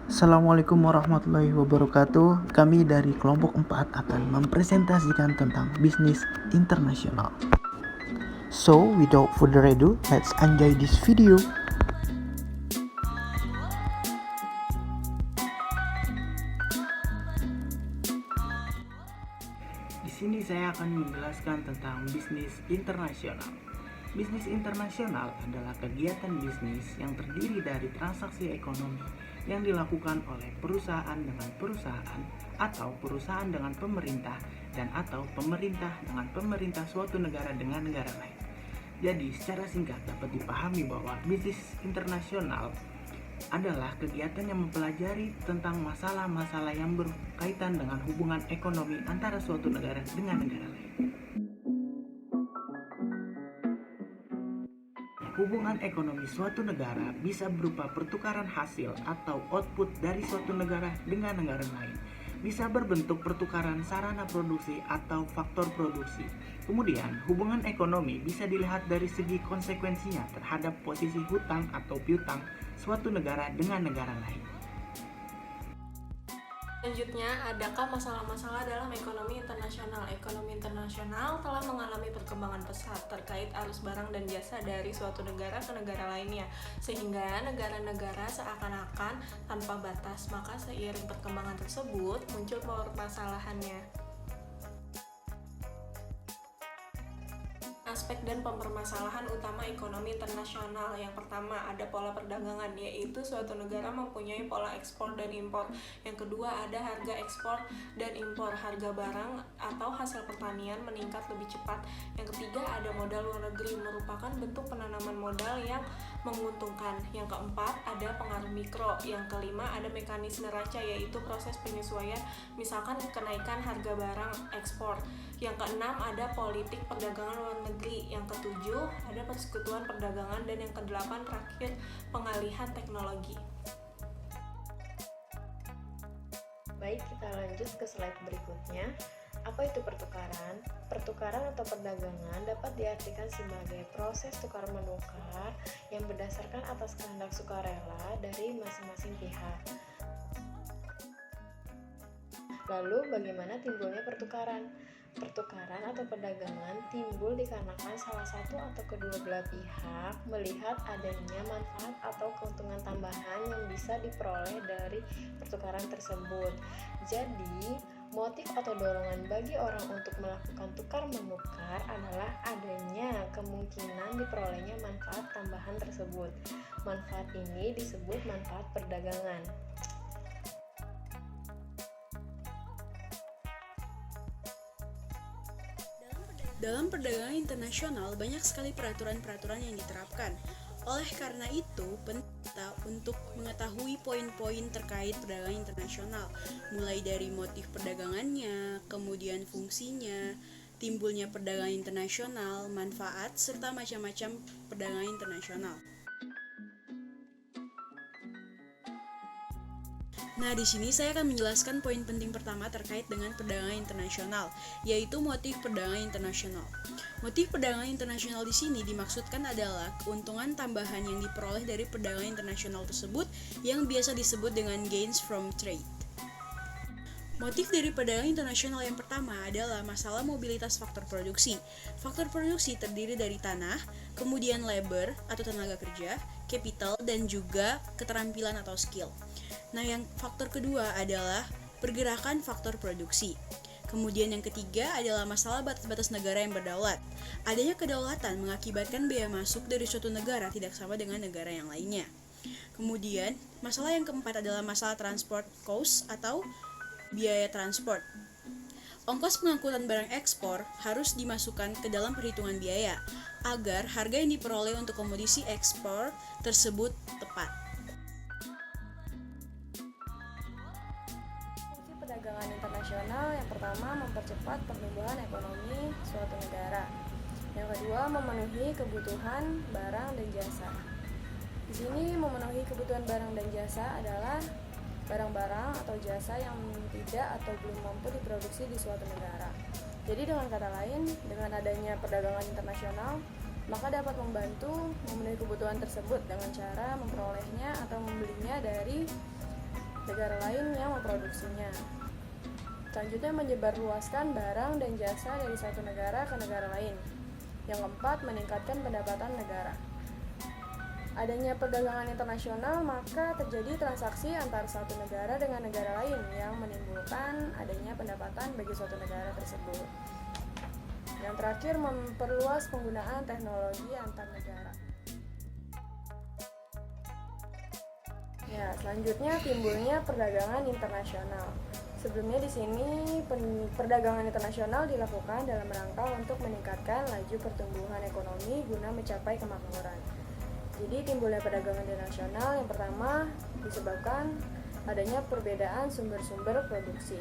Assalamualaikum warahmatullahi wabarakatuh. Kami dari kelompok 4 akan mempresentasikan tentang bisnis internasional. So, without further ado, let's enjoy this video. Di sini saya akan menjelaskan tentang bisnis internasional. Bisnis internasional adalah kegiatan bisnis yang terdiri dari transaksi ekonomi yang dilakukan oleh perusahaan dengan perusahaan atau perusahaan dengan pemerintah dan atau pemerintah dengan pemerintah suatu negara dengan negara lain. Jadi, secara singkat dapat dipahami bahwa bisnis internasional adalah kegiatan yang mempelajari tentang masalah-masalah yang berkaitan dengan hubungan ekonomi antara suatu negara dengan negara lain. Hubungan ekonomi suatu negara bisa berupa pertukaran hasil atau output dari suatu negara dengan negara lain. Bisa berbentuk pertukaran sarana produksi atau faktor produksi. Kemudian, hubungan ekonomi bisa dilihat dari segi konsekuensinya terhadap posisi hutang atau piutang suatu negara dengan negara lain. Selanjutnya, adakah masalah-masalah dalam ekonomi internasional? Ekonomi internasional telah mengalami perkembangan pesat terkait arus barang dan jasa dari suatu negara ke negara lainnya, sehingga negara-negara seakan-akan tanpa batas. Maka seiring perkembangan tersebut, muncul permasalahannya. Aspek dan permasalahan utama ekonomi internasional. Yang pertama, ada pola perdagangan, yaitu suatu negara mempunyai pola ekspor dan impor. Yang kedua, ada harga ekspor dan impor, harga barang atau hasil pertanian meningkat lebih cepat. Yang ketiga, ada modal luar negeri, merupakan bentuk penanaman modal yang menguntungkan. Yang keempat, ada pengaruh mikro. Yang kelima, ada mekanisme neraca, yaitu proses penyesuaian, misalkan kenaikan harga barang ekspor. Yang keenam, ada politik perdagangan luar negeri. Yang ketujuh, ada persekutuan perdagangan. Dan yang kedelapan, terakhir, pengalihan teknologi. Baik, kita lanjut ke slide berikutnya. Apa itu pertukaran? Pertukaran atau perdagangan dapat diartikan sebagai proses tukar-menukar yang berdasarkan atas kehendak sukarela dari masing-masing pihak. Lalu, bagaimana timbulnya pertukaran? Pertukaran atau perdagangan timbul dikarenakan salah satu atau kedua belah pihak melihat adanya manfaat atau keuntungan tambahan yang bisa diperoleh dari pertukaran tersebut. Jadi, motif atau dorongan bagi orang untuk melakukan tukar-menukar adalah adanya kemungkinan diperolehnya manfaat tambahan tersebut. Manfaat ini disebut manfaat perdagangan. Dalam perdagangan internasional, banyak sekali peraturan-peraturan yang diterapkan. Oleh karena itu, penting untuk mengetahui poin-poin terkait perdagangan internasional, mulai dari motif perdagangannya, kemudian fungsinya, timbulnya perdagangan internasional, manfaat, serta macam-macam perdagangan internasional. Nah, di sini saya akan menjelaskan poin penting pertama terkait dengan perdagangan internasional, yaitu motif perdagangan internasional. Motif perdagangan internasional di sini dimaksudkan adalah keuntungan tambahan yang diperoleh dari perdagangan internasional tersebut yang biasa disebut dengan gains from trade. Motif dari perdagangan internasional yang pertama adalah masalah mobilitas faktor produksi. Faktor produksi terdiri dari tanah, kemudian labor atau tenaga kerja, capital, dan juga keterampilan atau skill. Nah, yang faktor kedua adalah pergerakan faktor produksi. Kemudian yang ketiga adalah masalah batas-batas negara yang berdaulat. Adanya kedaulatan mengakibatkan biaya masuk dari suatu negara tidak sama dengan negara yang lainnya. Kemudian, masalah yang keempat adalah masalah transport cost atau biaya transport. Ongkos pengangkutan barang ekspor harus dimasukkan ke dalam perhitungan biaya agar harga yang diperoleh untuk komoditi ekspor tersebut tepat. Perdagangan internasional yang pertama, mempercepat pertumbuhan ekonomi suatu negara. Yang kedua, memenuhi kebutuhan barang dan jasa. Di sini memenuhi kebutuhan barang dan jasa adalah barang-barang atau jasa yang tidak atau belum mampu diproduksi di suatu negara. Jadi dengan kata lain, dengan adanya perdagangan internasional, maka dapat membantu memenuhi kebutuhan tersebut dengan cara memperolehnya atau membelinya dari negara lain yang memproduksinya. Selanjutnya, menyebarluaskan barang dan jasa dari satu negara ke negara lain. Yang keempat, meningkatkan pendapatan negara. Adanya perdagangan internasional, maka terjadi transaksi antara satu negara dengan negara lain yang menimbulkan adanya pendapatan bagi suatu negara tersebut. Yang terakhir, memperluas penggunaan teknologi antar negara. Ya, selanjutnya timbulnya perdagangan internasional. Sebelumnya di sini perdagangan internasional dilakukan dalam rangka untuk meningkatkan laju pertumbuhan ekonomi guna mencapai kemakmuran. Jadi timbulnya perdagangan internasional yang pertama disebabkan adanya perbedaan sumber-sumber produksi.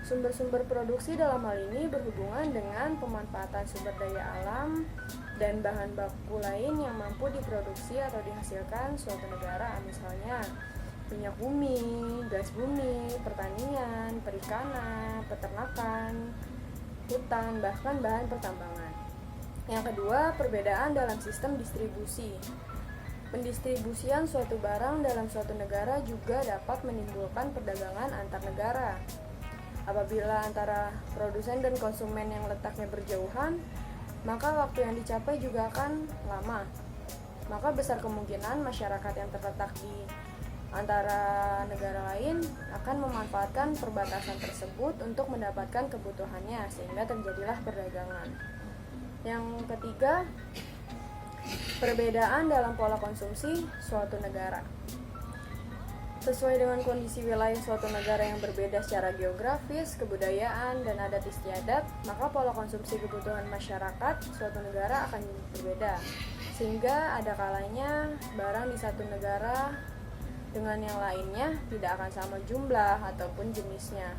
Sumber-sumber produksi dalam hal ini berhubungan dengan pemanfaatan sumber daya alam dan bahan baku lain yang mampu diproduksi atau dihasilkan suatu negara, misalnya minyak bumi, gas bumi, pertanian, perikanan, peternakan, hutan, bahkan bahan pertambangan. Yang kedua, perbedaan dalam sistem distribusi. Pendistribusian suatu barang dalam suatu negara juga dapat menimbulkan perdagangan antar negara. Apabila antara produsen dan konsumen yang letaknya berjauhan, maka waktu yang dicapai juga akan lama. Maka besar kemungkinan masyarakat yang terletak di antara negara lain akan memanfaatkan perbatasan tersebut untuk mendapatkan kebutuhannya, sehingga terjadilah perdagangan. Yang ketiga, perbedaan dalam pola konsumsi suatu negara. Sesuai dengan kondisi wilayah suatu negara yang berbeda secara geografis, kebudayaan, dan adat istiadat, maka pola konsumsi kebutuhan masyarakat suatu negara akan berbeda. Sehingga ada kalanya barang di satu negara dengan yang lainnya tidak akan sama jumlah ataupun jenisnya.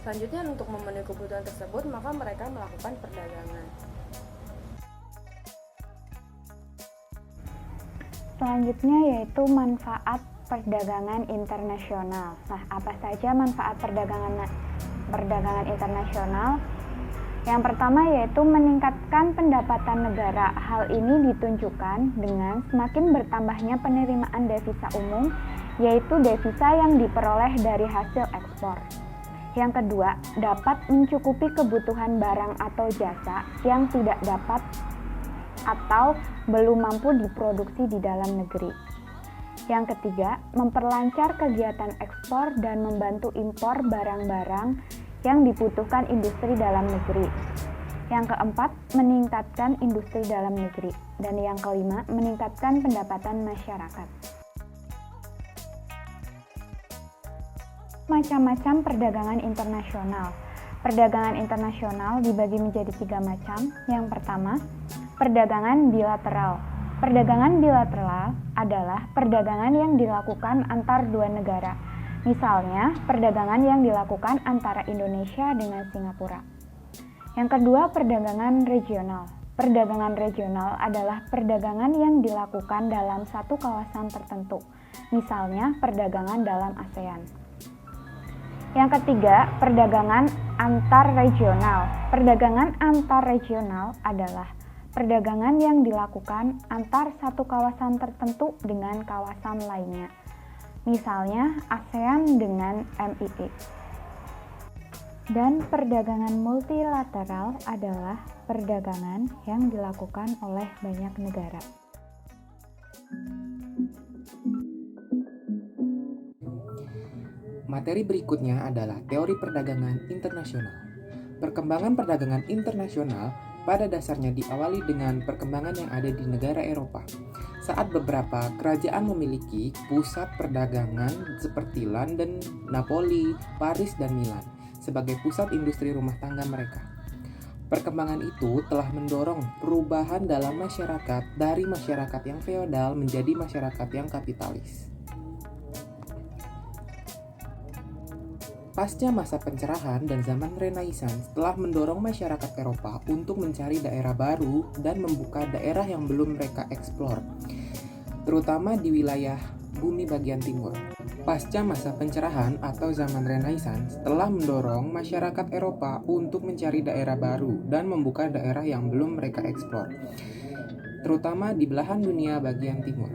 Selanjutnya, untuk memenuhi kebutuhan tersebut, maka mereka melakukan perdagangan. Selanjutnya yaitu manfaat perdagangan internasional. Nah, apa saja manfaat perdagangan internasional? Yang pertama yaitu meningkatkan pendapatan negara. Hal ini ditunjukkan dengan semakin bertambahnya penerimaan devisa umum, yaitu devisa yang diperoleh dari hasil ekspor. Yang kedua, dapat mencukupi kebutuhan barang atau jasa yang tidak dapat atau belum mampu diproduksi di dalam negeri. Yang ketiga, memperlancar kegiatan ekspor dan membantu impor barang-barang yang dibutuhkan industri dalam negeri. Yang keempat, meningkatkan industri dalam negeri. Dan yang kelima, meningkatkan pendapatan masyarakat. Macam-macam perdagangan internasional. Perdagangan internasional dibagi menjadi 3 macam. Yang pertama, perdagangan bilateral. Perdagangan bilateral adalah perdagangan yang dilakukan antar dua negara. Misalnya, perdagangan yang dilakukan antara Indonesia dengan Singapura. Yang kedua, perdagangan regional. Perdagangan regional adalah perdagangan yang dilakukan dalam satu kawasan tertentu. Misalnya, perdagangan dalam ASEAN. Yang ketiga, perdagangan antar regional. Perdagangan antar regional adalah perdagangan yang dilakukan antar satu kawasan tertentu dengan kawasan lainnya. Misalnya, ASEAN dengan MII. Dan perdagangan multilateral adalah perdagangan yang dilakukan oleh banyak negara. Materi berikutnya adalah teori perdagangan internasional. Perkembangan perdagangan internasional pada dasarnya diawali dengan perkembangan yang ada di negara Eropa. Saat beberapa kerajaan memiliki pusat perdagangan seperti London, Napoli, Paris, dan Milan sebagai pusat industri rumah tangga mereka. Perkembangan itu telah mendorong perubahan dalam masyarakat dari masyarakat yang feodal menjadi masyarakat yang kapitalis. Pasca masa pencerahan dan zaman Renaissance telah mendorong masyarakat Eropa untuk mencari daerah baru dan membuka daerah yang belum mereka eksplor, terutama di wilayah bumi bagian timur. Pasca masa pencerahan atau zaman Renaissance telah mendorong masyarakat Eropa untuk mencari daerah baru dan membuka daerah yang belum mereka eksplor, terutama di belahan dunia bagian timur.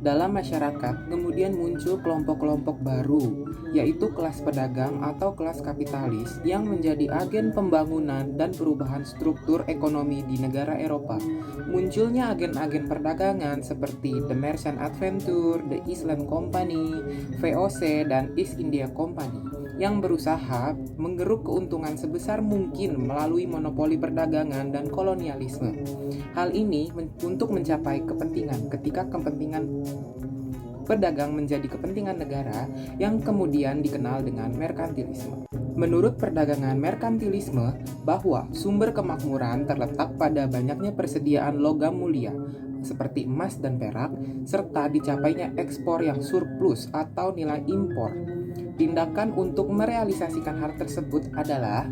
Dalam masyarakat, kemudian muncul kelompok-kelompok baru, yaitu kelas pedagang atau kelas kapitalis yang menjadi agen pembangunan dan perubahan struktur ekonomi di negara Eropa. Munculnya agen-agen perdagangan seperti The Merchant Adventure, The Island Company, VOC, dan East India Company yang berusaha menggeruk keuntungan sebesar mungkin melalui monopoli perdagangan dan kolonialisme. Hal ini untuk mencapai kepentingan ketika kepentingan pedagang menjadi kepentingan negara yang kemudian dikenal dengan merkantilisme. Menurut perdagangan merkantilisme, bahwa sumber kemakmuran terletak pada banyaknya persediaan logam mulia seperti emas dan perak, serta dicapainya ekspor yang surplus atau nilai impor. Tindakan untuk merealisasikan hal tersebut adalah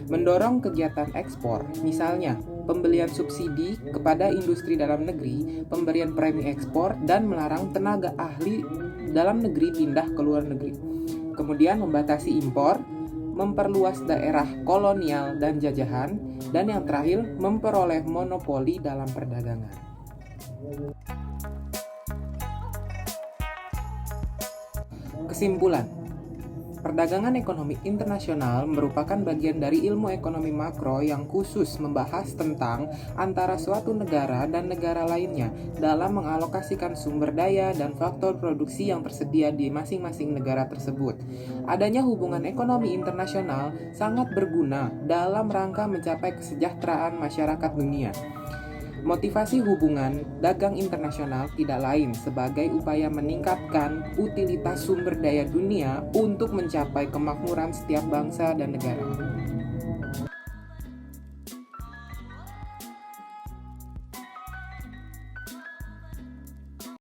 mendorong kegiatan ekspor, misalnya pembelian subsidi kepada industri dalam negeri, pemberian premi ekspor, dan melarang tenaga ahli dalam negeri pindah ke luar negeri. Kemudian membatasi impor, memperluas daerah kolonial dan jajahan, dan yang terakhir memperoleh monopoli dalam perdagangan. Kesimpulan, perdagangan ekonomi internasional merupakan bagian dari ilmu ekonomi makro yang khusus membahas tentang antara suatu negara dan negara lainnya dalam mengalokasikan sumber daya dan faktor produksi yang tersedia di masing-masing negara tersebut. Adanya hubungan ekonomi internasional sangat berguna dalam rangka mencapai kesejahteraan masyarakat dunia. Motivasi hubungan dagang internasional tidak lain sebagai upaya meningkatkan utilitas sumber daya dunia untuk mencapai kemakmuran setiap bangsa dan negara.